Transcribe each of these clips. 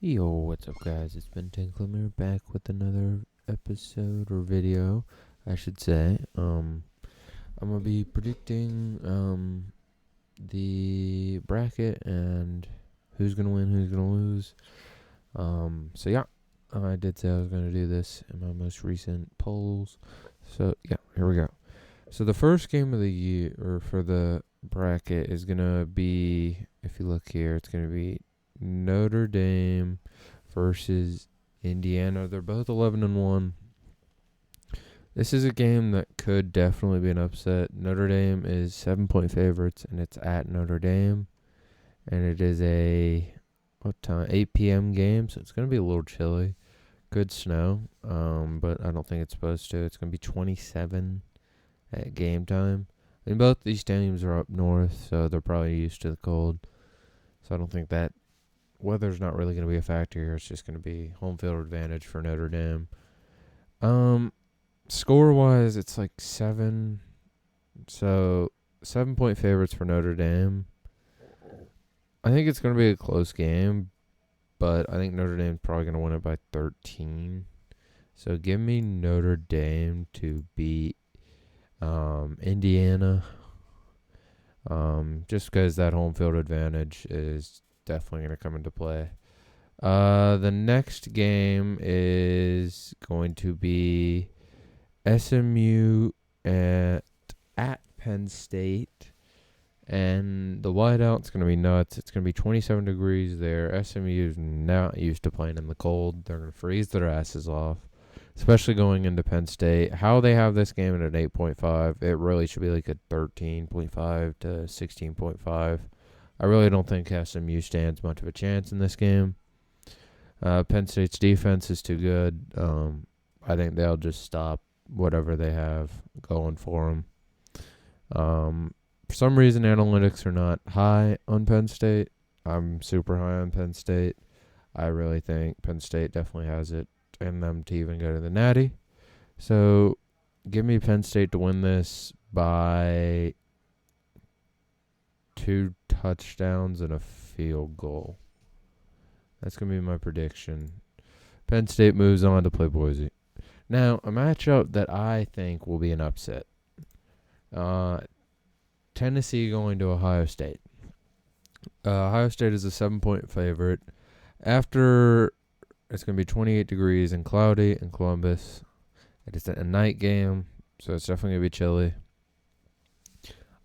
Yo, what's up, guys? It's been Tinklemere back with another episode or video, I should say. I'm gonna be predicting the bracket and who's gonna win, who's gonna lose. So yeah, I did say I was gonna do this in my most recent polls. So yeah, here we go. So the first game of the year, or for the bracket, is gonna be, if you look here, it's gonna be Notre Dame versus Indiana. They're both 11-1. This is a game that could definitely be an upset. Notre Dame is 7-point favorites, and it's at Notre Dame, and it is a what time? 8 p.m. game, so it's gonna be a little chilly. Good snow, but I don't think it's supposed to. It's gonna be 27 at game time. And both these teams are up north, so they're probably used to the cold. So I don't think that weather's not really going to be a factor here. It's just going to be home field advantage for Notre Dame. Score wise, it's like 7. So 7-point favorites for Notre Dame. I think it's going to be a close game, but I think Notre Dame's probably going to win it by 13. So give me Notre Dame to beat Indiana. Just because that home field advantage is definitely going to come into play. The next game is going to be SMU at Penn State. And the whiteout's going to be nuts. It's going to be 27 degrees there. SMU is not used to playing in the cold. They're going to freeze their asses off, especially going into Penn State. How they have this game at an 8.5, it really should be like a 13.5 to 16.5. I really don't think SMU stands much of a chance in this game. Penn State's defense is too good. I think they'll just stop whatever they have going for them. For some reason, analytics are not high on Penn State. I'm super high on Penn State. I really think Penn State definitely has it in them to even go to the Natty. So give me Penn State to win this by 2 touchdowns and a field goal. That's going to be my prediction. Penn State moves on to play Boise. Now, a matchup that I think will be an upset. Tennessee going to Ohio State. Ohio State is a 7-point favorite. After, it's going to be 28 degrees and cloudy in Columbus. It is a night game, so it's definitely going to be chilly.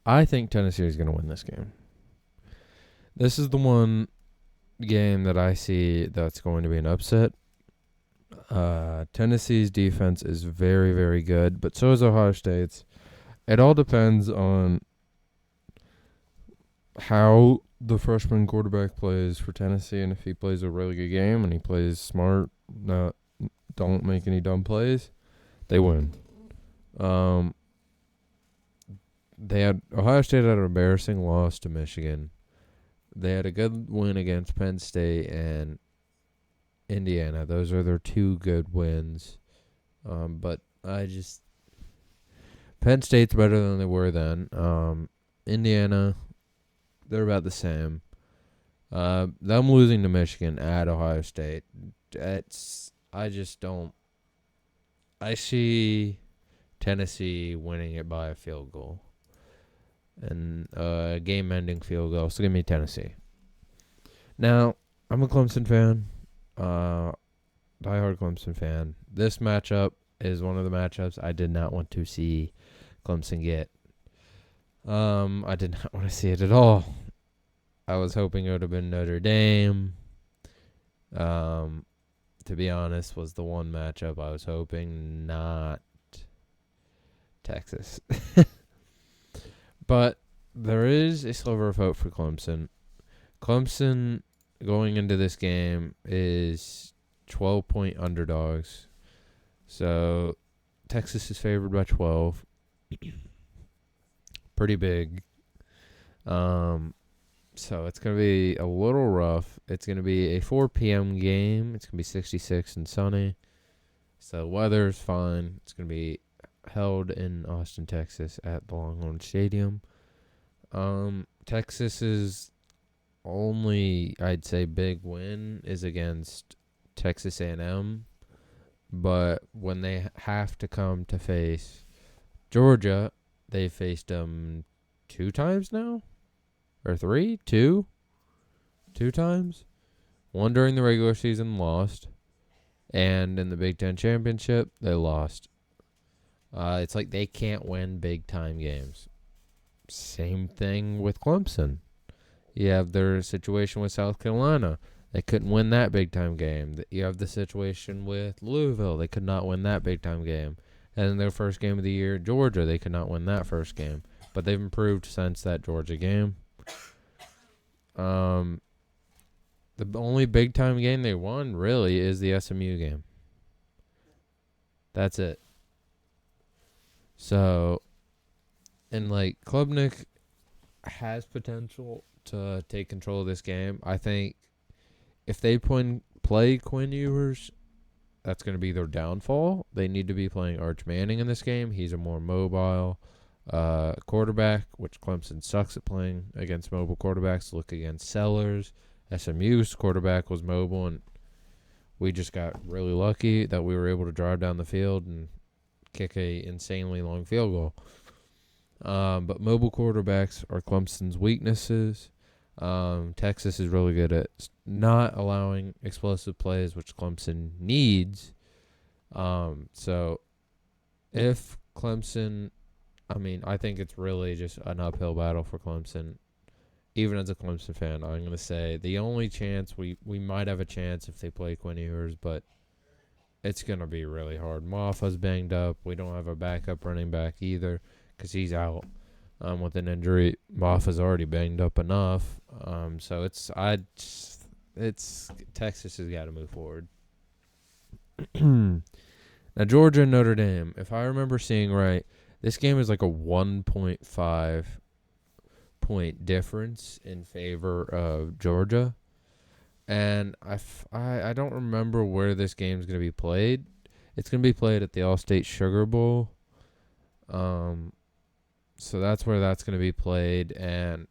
I think Tennessee is going to win this game. This is the one game that I see that's going to be an upset. Tennessee's defense is very, very good, but so is Ohio State's. It all depends on how the freshman quarterback plays for Tennessee, and if he plays a really good game and he plays smart, don't make any dumb plays, they win. Ohio State had an embarrassing loss to Michigan. They had a good win against Penn State and Indiana. Those are their 2 good wins. But Penn State's better than they were then. Indiana, they're about the same. Them losing to Michigan at Ohio State, I see Tennessee winning it by a field goal. And a game-ending field goal. So give me Tennessee. Now, I'm a Clemson fan. Diehard Clemson fan. This matchup is one of the matchups I did not want to see Clemson get. I did not want to see it at all. I was hoping it would have been Notre Dame. To be honest, was the one matchup I was hoping, not Texas. But there is a sliver of hope for Clemson. Clemson going into this game is 12-point underdogs. So Texas is favored by 12. Pretty big. So it's going to be a little rough. It's going to be a 4 p.m. game. It's going to be 66 and sunny. So weather's fine. It's going to be held in Austin, Texas at the Longhorn Stadium. Texas is only, I'd say, big win is against Texas A&M. But when they have to come to face Georgia, they faced them 2 times now? Or 3? 2? 2 times? One during the regular season, lost. And in the Big Ten Championship, they lost. It's like they can't win big-time games. Same thing with Clemson. You have their situation with South Carolina. They couldn't win that big-time game. You have the situation with Louisville. They could not win that big-time game. And in their first game of the year, Georgia, they could not win that first game. But they've improved since that Georgia game. The only big-time game they won, really, is the SMU game. That's it. So, and like Klubnik has potential to take control of this game. I think if they play Quinn Ewers, that's going to be their downfall. They need to be playing Arch Manning in this game. He's a more mobile quarterback, which Clemson sucks at playing against mobile quarterbacks. Look against Sellers. SMU's quarterback was mobile, and we just got really lucky that we were able to drive down the field and kick a insanely long field goal. But mobile quarterbacks are Clemson's weaknesses. Texas is really good at not allowing explosive plays, which Clemson needs. So if Clemson, I think it's really just an uphill battle for Clemson. Even as a Clemson fan, I'm going to say the only chance we might have a chance if they play Quinn Ewers, but it's going to be really hard. Moffa's banged up. We don't have a backup running back either because he's out with an injury. Moffa's already banged up enough. So it's Texas has got to move forward. Now, Georgia and Notre Dame, if I remember seeing right, this game is like a 1.5 point difference in favor of Georgia. And I don't remember where this game's going to be played. It's going to be played at the All-State Sugar Bowl. So that's where that's going to be played. And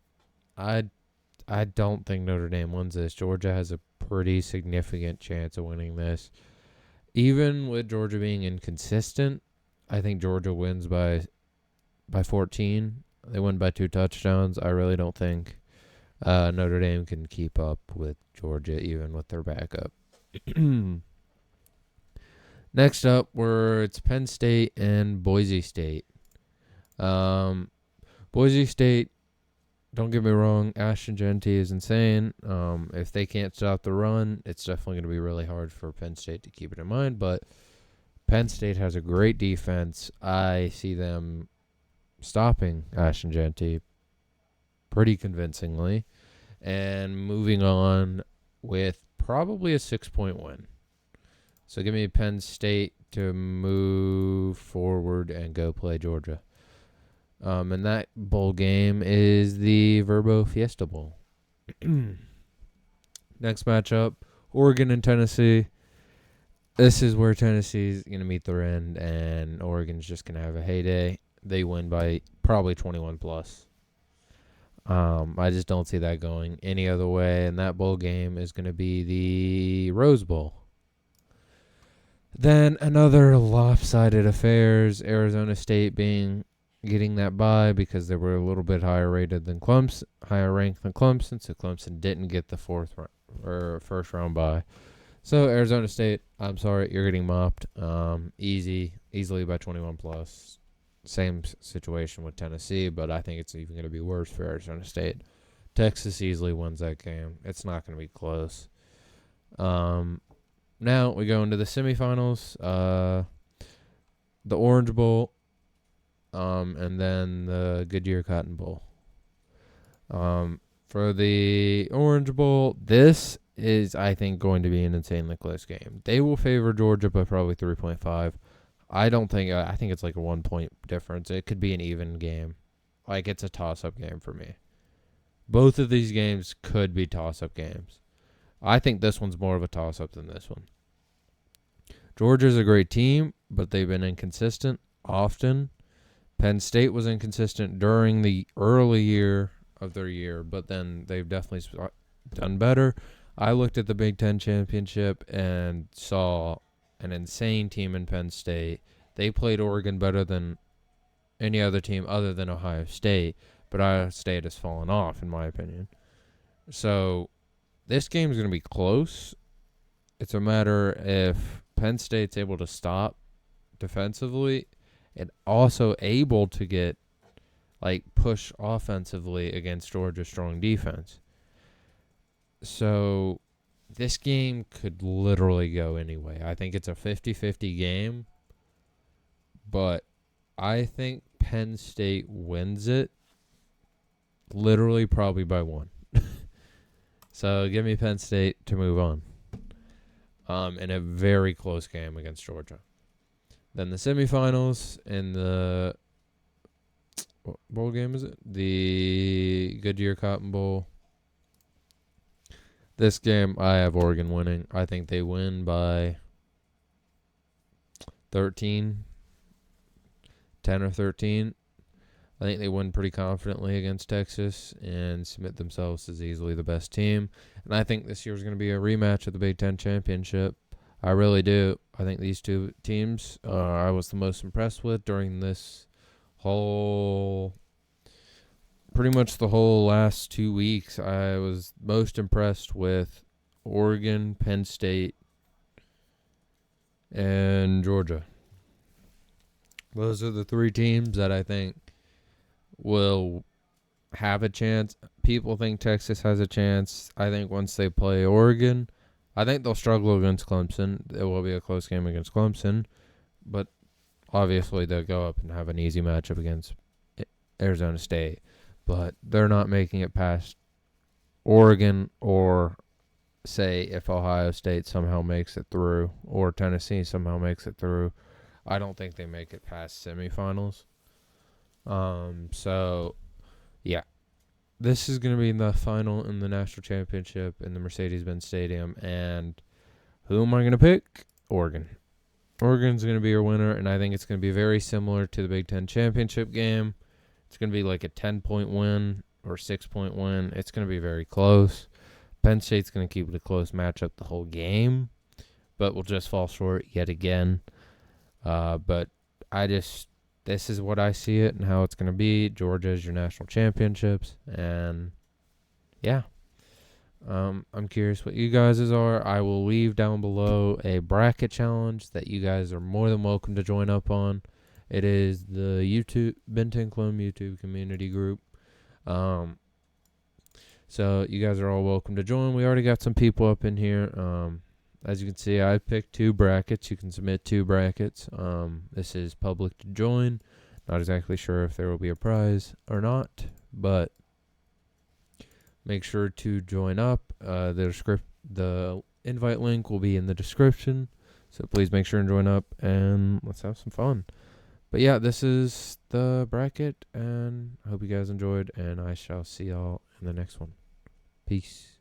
I don't think Notre Dame wins this. Georgia has a pretty significant chance of winning this. Even with Georgia being inconsistent, I think Georgia wins by 14. They win by 2 touchdowns. I really don't think Notre Dame can keep up with Georgia, even with their backup. Next up, it's Penn State and Boise State. Boise State, don't get me wrong, Ashton Genty is insane. If they can't stop the run, it's definitely going to be really hard for Penn State to keep it in mind. But Penn State has a great defense. I see them stopping Ashton Genty pretty convincingly and moving on with probably a 6-point win. So give me Penn State to move forward and go play Georgia. And that bowl game is the Verbo Fiesta Bowl. Next matchup, Oregon and Tennessee. This is where Tennessee's going to meet their end, and Oregon's just going to have a heyday. They win by probably 21 plus. I just don't see that going any other way, and that bowl game is going to be the Rose Bowl. Then another lopsided affairs, Arizona State getting that bye because they were a little bit higher ranked than Clemson, so Clemson didn't get the first round bye. So Arizona State, I'm sorry, you're getting mopped. Easily by 21 plus. Same situation with Tennessee, but I think it's even going to be worse for Arizona State. Texas easily wins that game. It's not going to be close. Now we go into the semifinals. The Orange Bowl, and then the Goodyear Cotton Bowl. For the Orange Bowl, this is, I think, going to be an insanely close game. They will favor Georgia by probably 3.5. I think it's like a 1-point difference. It could be an even game. Like, it's a toss-up game for me. Both of these games could be toss-up games. I think this one's more of a toss-up than this one. Georgia's a great team, but they've been inconsistent often. Penn State was inconsistent during the early year of their year, but then they've definitely done better. I looked at the Big Ten championship and saw an insane team in Penn State. They played Oregon better than any other team other than Ohio State, but Ohio State has fallen off, in my opinion. So this game is going to be close. It's a matter if Penn State's able to stop defensively and also able to get push offensively against Georgia's strong defense. So this game could literally go anyway. I think it's a 50-50 game, but I think Penn State wins it literally probably by 1. So give me Penn State to move on in a very close game against Georgia. Then the semifinals in the what bowl game is it? The Goodyear Cotton Bowl. This game, I have Oregon winning. I think they win by 13, 10 or 13. I think they win pretty confidently against Texas and submit themselves as easily the best team. And I think this year is going to be a rematch of the Big Ten championship. I really do. I think these two teams I was the most impressed with during this pretty much the whole last 2 weeks. I was most impressed with Oregon, Penn State, and Georgia. Those are the 3 teams that I think will have a chance. People think Texas has a chance. I think once they play Oregon, I think they'll struggle against Clemson. It will be a close game against Clemson, but obviously they'll go up and have an easy matchup against Arizona State. But they're not making it past Oregon, or say if Ohio State somehow makes it through or Tennessee somehow makes it through. I don't think they make it past semifinals. So, yeah. This is going to be the final in the national championship in the Mercedes-Benz Stadium. And who am I going to pick? Oregon. Oregon's going to be your winner, and I think it's going to be very similar to the Big Ten championship game. It's going to be like a 10-point win or 6-point win. It's going to be very close. Penn State's going to keep it a close matchup the whole game, but will just fall short yet again. But this is what I see it and how it's going to be. Georgia is your national championships, and yeah. I'm curious what you guys' are. I will leave down below a bracket challenge that you guys are more than welcome to join up on. It is the Ben 10 Clone YouTube community group. So you guys are all welcome to join. We already got some people up in here. As you can see, I picked 2 brackets. You can submit 2 brackets. This is public to join. Not exactly sure if there will be a prize or not, but make sure to join up. The invite link will be in the description, so please make sure and join up, and let's have some fun. But yeah, this is the bracket, and I hope you guys enjoyed, and I shall see y'all in the next one. Peace.